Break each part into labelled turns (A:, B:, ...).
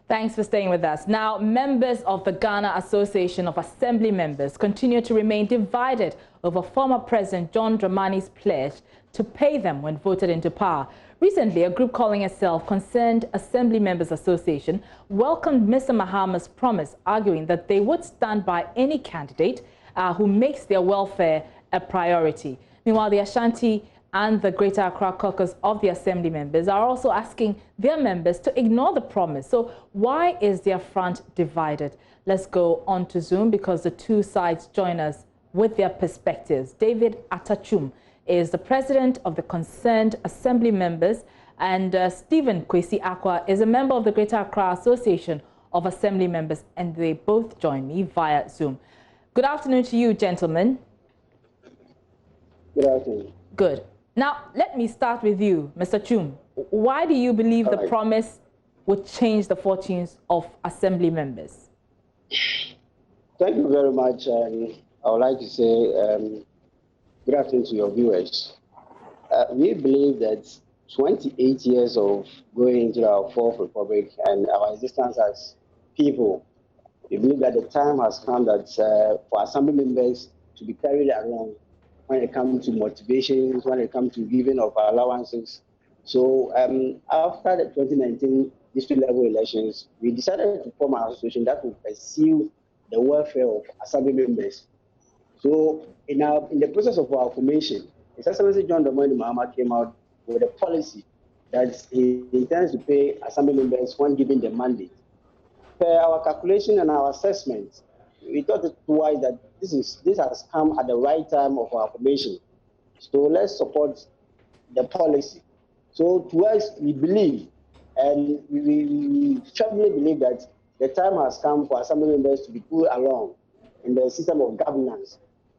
A: Thanks for staying with us. Now, members of the Ghana Association of Assembly Members continue to remain divided over former President John Dramani's pledge to pay them when voted into power. Recently, a group calling itself Concerned Assembly Members Association welcomed Mr. Mahama's promise, arguing that they would stand by any candidate who makes their welfare a priority. Meanwhile, the Ashanti and the Greater Accra Caucus of the Assembly members are also asking their members to ignore the promise. So why is their front divided? Let's go on to Zoom because the two sides join us with their perspectives. David Atachum is the president of the Concerned Assembly members, and Stephen Kwesi Akwa is a member of the Greater Accra Association of Assembly members, and they both join me via Zoom. Good afternoon to you, gentlemen.
B: Good afternoon.
A: Good. Now, let me start with you, Mr. Chum. Why do you believe the promise would change the fortunes of Assembly members?
B: Thank you very much. I would like to say good afternoon to your viewers. We believe that 28 years of going into our fourth republic and our existence as people, we believe that the time has come that for Assembly members to be carried along when it comes to motivations, when it comes to giving of allowances. So after the 2019 district level elections, we decided to form an association that will pursue the welfare of Assembly members. So in the process of our formation, His Excellency John Mahama came out with a policy that he intends to pay Assembly members when given the mandate. Per our calculation and our assessment, we thought it twice that this has come at the right time of our formation. So let's support the policy. So to us, we believe, and we firmly believe that the time has come for Assembly members to be pulled along in the system of governance.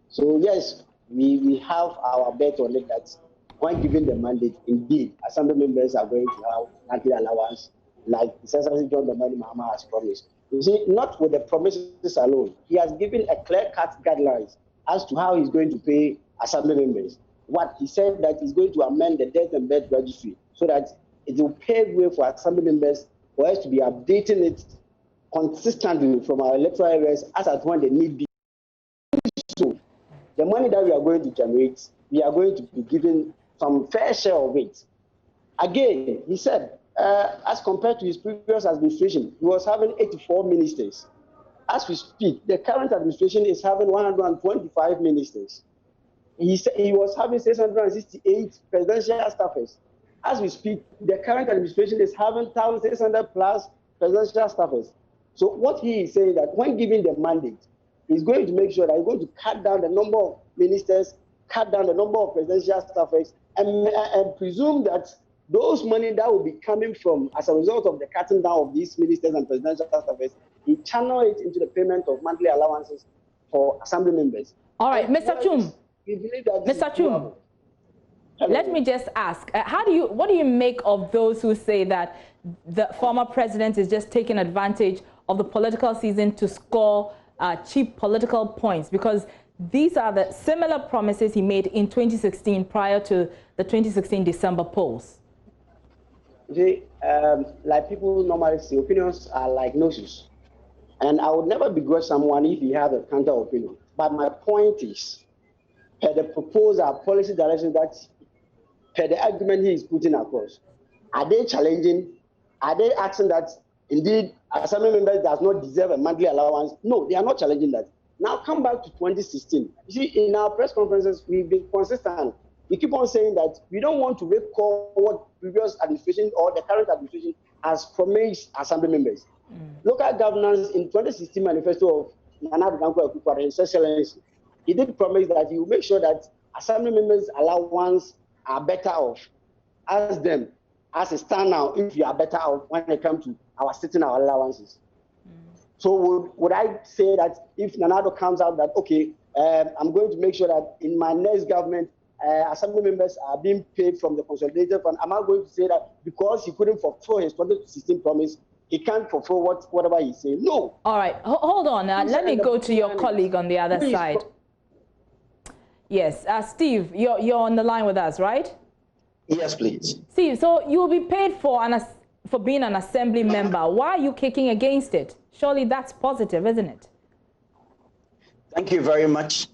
B: So yes, we have our bet on it that when given the mandate, indeed, Assembly members are going to have monthly allowance like His Excellency John Mahama has promised. You see, not with the promises alone. He has given a clear-cut guidelines as to how he's going to pay Assembly members. What he said that he's going to amend the death and birth registry so that it will pave way for Assembly members for us to be updating it consistently from our electoral areas as at when the need be. So the money that we are going to generate, we are going to be given some fair share of it. Again, he said, as compared to his previous administration, he was having 84 ministers. As we speak, the current administration is having 125 ministers. He said he was having 668 presidential staffers. As we speak, the current administration is having 1,600 plus presidential staffers. So what he is saying that when given the mandate, he's going to make sure that he's going to cut down the number of ministers, cut down the number of presidential staffers, and presume that those money that will be coming from as a result of the cutting down of these ministers and presidential staffers, he channel it into the payment of monthly allowances for Assembly members.
A: All right, Mr. Chum.
B: Mr.
A: Chum, let me just ask, what do you make of those who say that the former president is just taking advantage of the political season to score cheap political points? Because these are the similar promises he made in 2016 prior to the 2016 December polls.
B: See, like people normally say, opinions are like noses. And I would never begrudge someone if he has a counter opinion. But my point is, per the proposal, policy direction that, per the argument he is putting across, are they challenging? Are they asking that, indeed, Assembly members does not deserve a monthly allowance? No, they are not challenging that. Now come back to 2016. You see, in our press conferences, we've been consistent. We keep on saying that we don't want to recall what previous administration or the current administration has promised Assembly members. Local governance in 2016 manifesto of Nana Addo Dankwa, His Excellency, he did promise that he will make sure that Assembly members' allowance are better off. Ask them, as a stand now, if you are better off when it comes to our sitting our allowances. So would I say that if Nana Addo comes out that, okay, I'm going to make sure that in my next government, Assembly members are being paid from the consolidated fund, am I going to say that because he couldn't fulfill his 2016 promise, he can't fulfill whatever he's saying? No.
A: All right, hold on. Let me go to your colleague on the other side. Yes, Steve, you're on the line with us, right?
C: Yes, please.
A: Steve, so you will be paid for for being an assembly member. Why are you kicking against it? Surely that's positive, isn't it?
C: Thank you very much.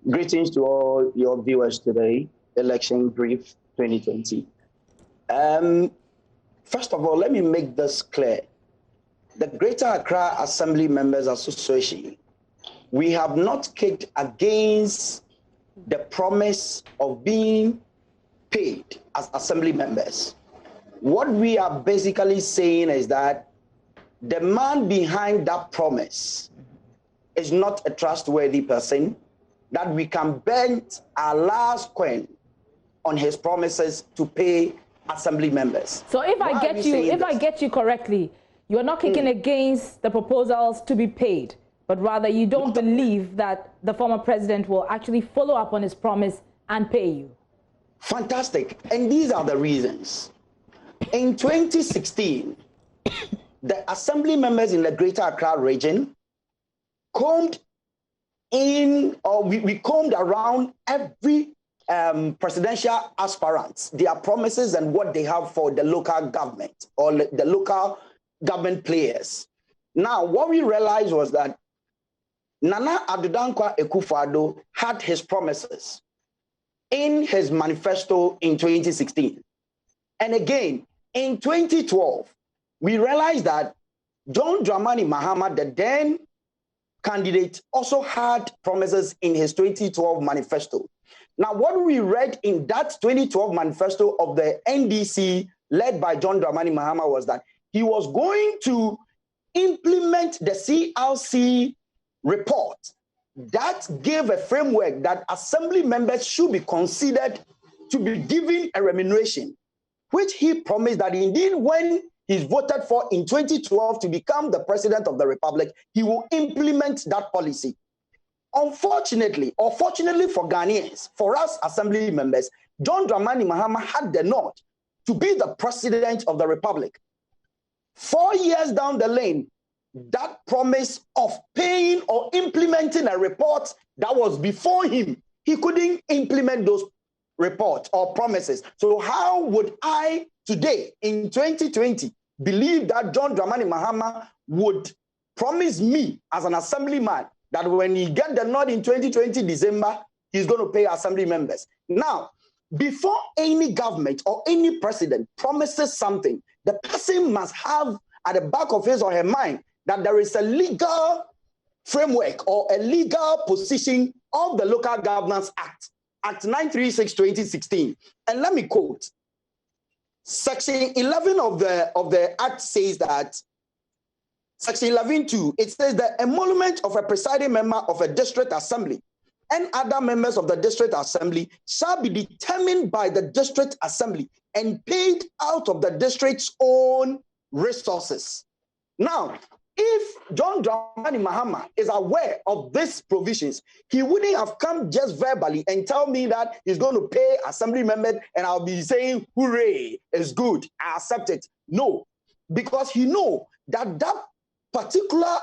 C: Greetings to all your viewers today, Election Brief 2020. First of all, let me make this clear. The Greater Accra Assembly Members Association, we have not kicked against the promise of being paid as assembly members. What we are basically saying is that the man behind that promise is not a trustworthy person, that we can bet our last coin on his promises to pay assembly members.
A: So if I get you correctly, you are not kicking against the proposals to be paid, but rather you don't believe that the former president will actually follow up on his promise and pay you.
C: Fantastic. And these are the reasons. In 2016, the assembly members in the Greater Accra region combed in, or we combed around every presidential aspirants, their promises and what they have for the local government or the local government players. Now, what we realized was that Nana Addo Dankwa Akufo-Addo had his promises in his manifesto in 2016. And again, in 2012, we realized that John Dramani Mahama, the then candidate, also had promises in his 2012 manifesto. Now, what we read in that 2012 manifesto of the NDC led by John Dramani Mahama was that he was going to implement the CLC report that gave a framework that assembly members should be considered to be given a remuneration, which he promised that indeed when he's voted for in 2012 to become the president of the republic, he will implement that policy. Unfortunately, or fortunately for Ghanaians, for us assembly members, John Dramani Mahama had the nod to be the president of the republic. 4 years down the lane, that promise of paying or implementing a report that was before him, he couldn't implement those reports or promises. So how would I today in 2020 believe that John Dramani Mahama would promise me as an assemblyman that when he get the nod in 2020 December, he's going to pay assembly members? Now, before any government or any president promises something, the person must have at the back of his or her mind that there is a legal framework or a legal position of the Local Governance Act, Act 936/2016. And let me quote. Section 11 of the Act says that, Section 11(2), it says that emolument of a presiding member of a district assembly and other members of the district assembly shall be determined by the district assembly and paid out of the district's own resources. Now, if John Dramani Mahama is aware of these provisions, he wouldn't have come just verbally and tell me that he's going to pay assembly members and I'll be saying, hooray, it's good, I accept it. No, because he knows that that particular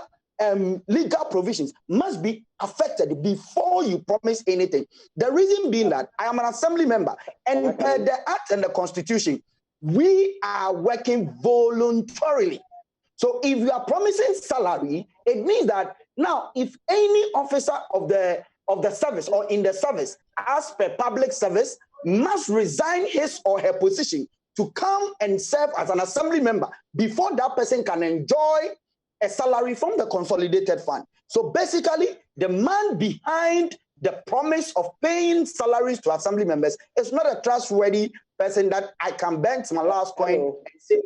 C: legal provisions must be affected before you promise anything. The reason being that I am an assembly member, and per the Act and the Constitution, we are working voluntarily. So if you are promising salary, it means that now if any officer of the service or in the service, as per public service, must resign his or her position to come and serve as an assembly member before that person can enjoy a salary from the consolidated fund. So basically, the man behind the promise of paying salaries to assembly members is not a trustworthy person that I can bend my last coin and say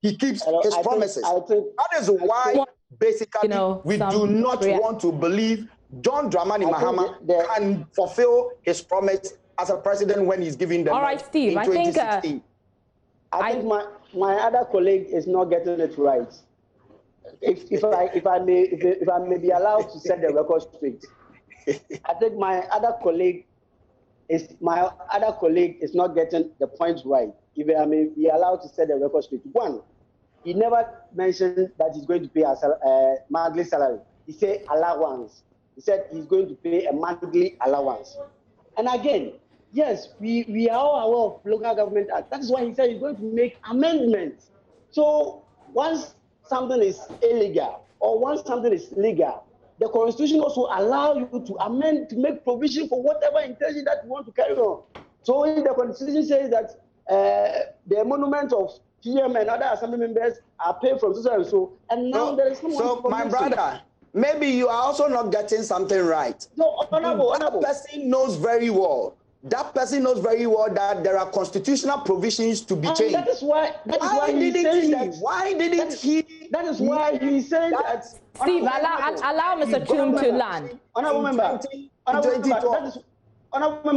C: he keeps his promises. That is why basically we do not want to believe John Dramani Mahama can fulfill his promise as a president when he's giving the
A: right, Steve,
C: in 2016.
B: I think my other colleague is not getting it right. If I may be allowed to set the record straight, I think my other colleague is not getting the point right. If I may be allowed to set the record straight. One, he never mentioned that he's going to pay a monthly salary. He said allowance. He said he's going to pay a monthly allowance. And again, yes, we are all aware of Local Government Act. That is why he said he's going to make amendments. So once something is illegal or once something is legal, the Constitution also allows you to amend to make provision for whatever intention that you want to carry on. So if the Constitution says that the emolument of PM and other assembly members are paid from so and so, and now there is someone.
C: So my brother, maybe you are also not getting something right.
B: No, honorable.
C: That person knows very well. That person knows very well that there are constitutional provisions to be changed.
B: That is why. Why didn't he? That is why he said that.
A: Steve, allow Mr. Chum to land.
B: Honorable member,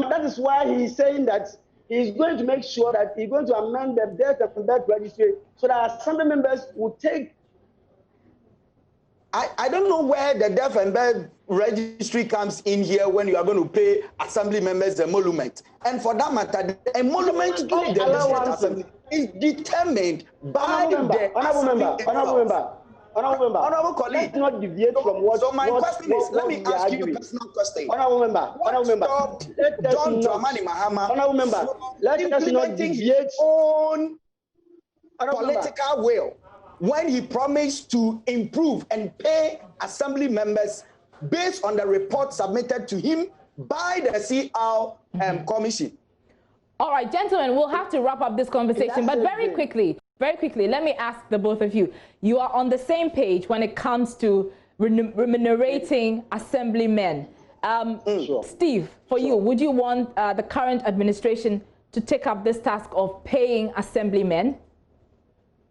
B: that is why he's saying that he's going to make sure that he's going to amend the death and birth registry so that assembly members will take.
C: I don't know where the death and birth registry comes in here when you are going to pay assembly members the emolument. And for that matter, the emolument of the assembly is determined by the honorable colleague.
B: Let's not deviate from what.
C: So my question is, let me ask you a personal question.
B: Honorable member,
C: John Dramani Mahama,
B: honorable member, let us not deviate
C: on political will when he promised to improve and pay assembly members based on the report submitted to him by the CR commission. All
A: right, gentlemen, we'll have to wrap up this conversation, but very quickly, let me ask the both of you. You are on the same page when it comes to remunerating assemblymen.
B: Sure.
A: Steve, for you, would you want the current administration to take up this task of paying assemblymen?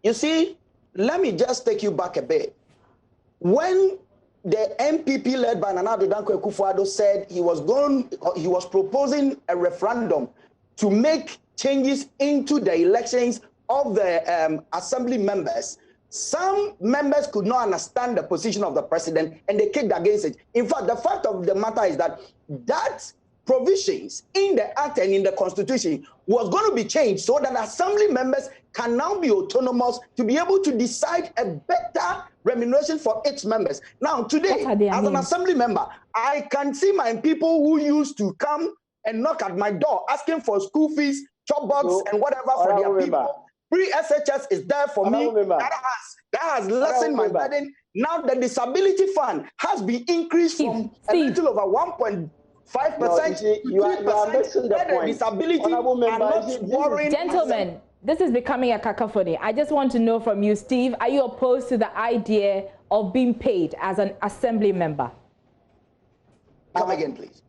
C: You see, let me just take you back a bit. When the MPP led by Nana Addo Dankwa Akufo-Addo said he was proposing a referendum to make changes into the elections of the assembly members, some members could not understand the position of the president and they kicked against it. In fact, the fact of the matter is that provisions in the act and in the constitution was going to be changed so that assembly members can now be autonomous to be able to decide a better remuneration for its members. Now, today, as an assembly member, I can see my people who used to come and knock at my door asking for school fees, chop box, and whatever for their people. Pre-SHS is there for me. That has lessened my burden. Now the disability fund has been increased from a little over 1.5% to 3%. The disability are not worrying.
A: Gentlemen, this is becoming a cacophony. I just want to know from you, Steve, are you opposed to the idea of being paid as an assembly member?
C: Come again, please.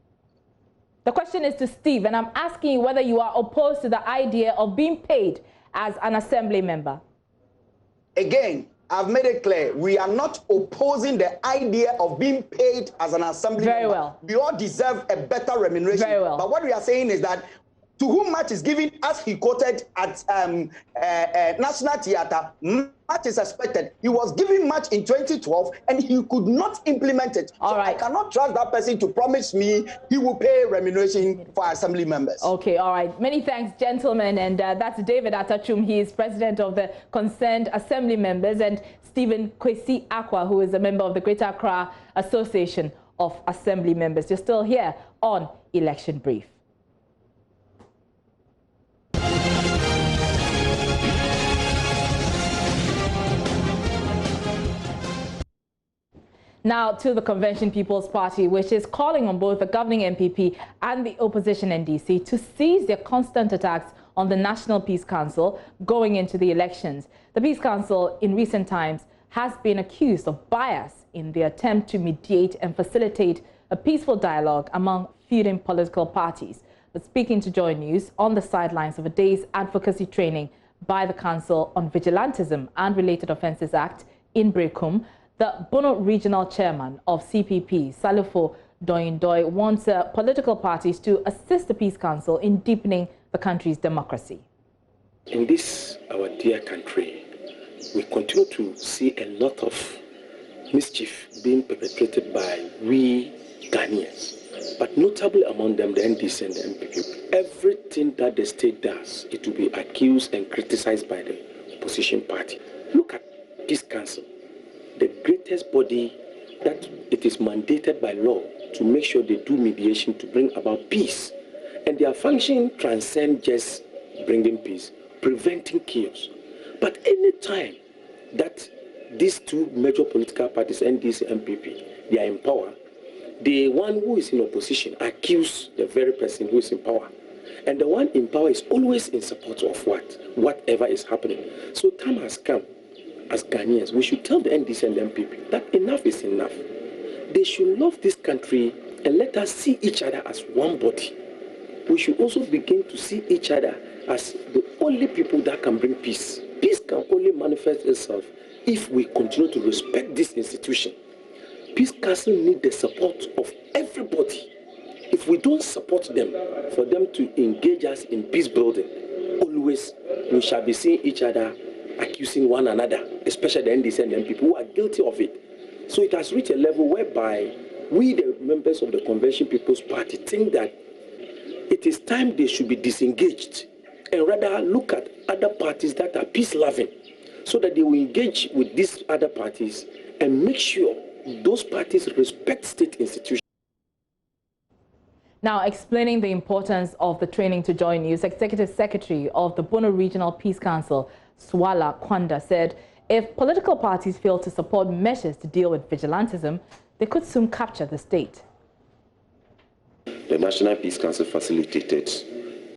A: The question is to Steve, and I'm asking you whether you are opposed to the idea of being paid as an assembly member.
C: Again, I've made it clear, we are not opposing the idea of being paid as an assembly member.
A: Very well.
C: We all deserve a better remuneration.
A: Very well.
C: But what we are saying is that to whom much is given, as he quoted at National Theatre, much is expected. He was given much in 2012 and he could not implement it.
A: All right.
C: I cannot trust that person to promise me he will pay remuneration for assembly members.
A: Okay, all right. Many thanks, gentlemen. And that's David Atachum. He is president of the Concerned Assembly Members, and Stephen Kwesi Akwa, who is a member of the Greater Accra Association of Assembly Members. You're still here on Election Brief. Now to the Convention People's Party, which is calling on both the governing MPP and the opposition NDC to cease their constant attacks on the National Peace Council going into the elections. The Peace Council in recent times has been accused of bias in the attempt to mediate and facilitate a peaceful dialogue among feuding political parties. But speaking to Joynews on the sidelines of a day's advocacy training by the Council on Vigilantism and Related Offences Act in Brekum, the Bono Regional Chairman of CPP, Salifo Doyindoy, wants political parties to assist the Peace Council in deepening the country's democracy.
D: In this, our dear country, we continue to see a lot of mischief being perpetrated by we Ghanaians, but notably among them the NDC and the MPP. Everything that the state does, it will be accused and criticized by the opposition party. Look at this council, the greatest body that it is mandated by law to make sure they do mediation to bring about peace. And their function transcends just bringing peace, preventing chaos. But any time that these two major political parties, NDC and MPP, they are in power, the one who is in opposition accuses the very person who is in power. And the one in power is always in support of whatever is happening. So time has come, as Ghanaians, we should tell the NDC and the MPP that enough is enough. They should love this country and let us see each other as one body. We should also begin to see each other as the only people that can bring peace. Peace can only manifest itself if we continue to respect this institution. Peace Council needs the support of everybody. If we don't support them, for them to engage us in peace building, always we shall be seeing each other accusing one another, especially the NDC and the MPP who are guilty of it. So it has reached a level whereby we, the members of the Convention People's Party, think that it is time they should be disengaged and rather look at other parties that are peace-loving so that they will engage with these other parties and make sure those parties respect state institutions.
A: Now, explaining the importance of the training to Joynews, Executive Secretary of the Bono Regional Peace Council, Swala Kwanda, said if political parties fail to support measures to deal with vigilantism, they could soon capture the state.
E: The National Peace Council facilitated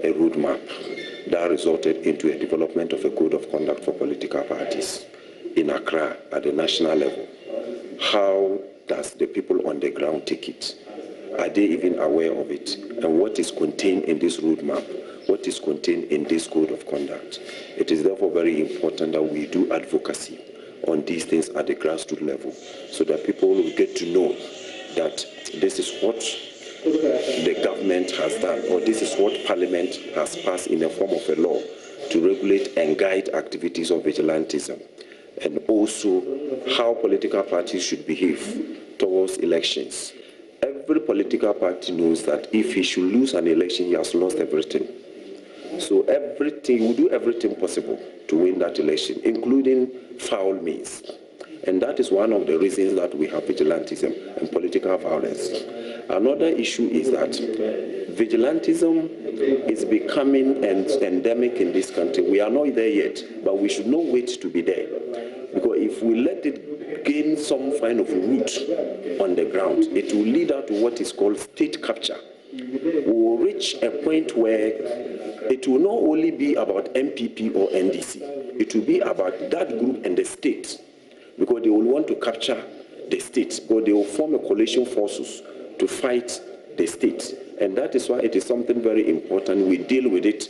E: a roadmap that resulted into a development of a code of conduct for political parties in Accra at the national level. How does the people on the ground take it? Are they even aware of it? And what is contained in this roadmap? What is contained in this code of conduct? It is therefore very important that we do advocacy on these things at the grassroots level so that people will get to know that this is what the government has done, or this is what Parliament has passed in the form of a law to regulate and guide activities of vigilantism, and also how political parties should behave towards elections. Every political party knows that if he should lose an election, he has lost everything. So we do everything possible to win that election, including foul means. And that is one of the reasons that we have vigilantism and political violence. Another issue is that vigilantism is becoming endemic in this country. We are not there yet, but we should not wait to be there. Because if we let it gain some kind of root on the ground, it will lead out to what is called state capture. We will reach a point where it will not only be about MPP or NDC, it will be about that group and the state, because they will want to capture the state, but they will form a coalition forces to fight the state. And that is why it is something very important we deal with it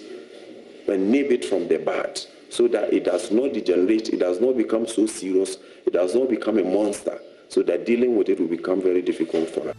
E: and nib it from the bud, so that it does not degenerate, it does not become so serious, it does not become a monster, so that dealing with it will become very difficult for us.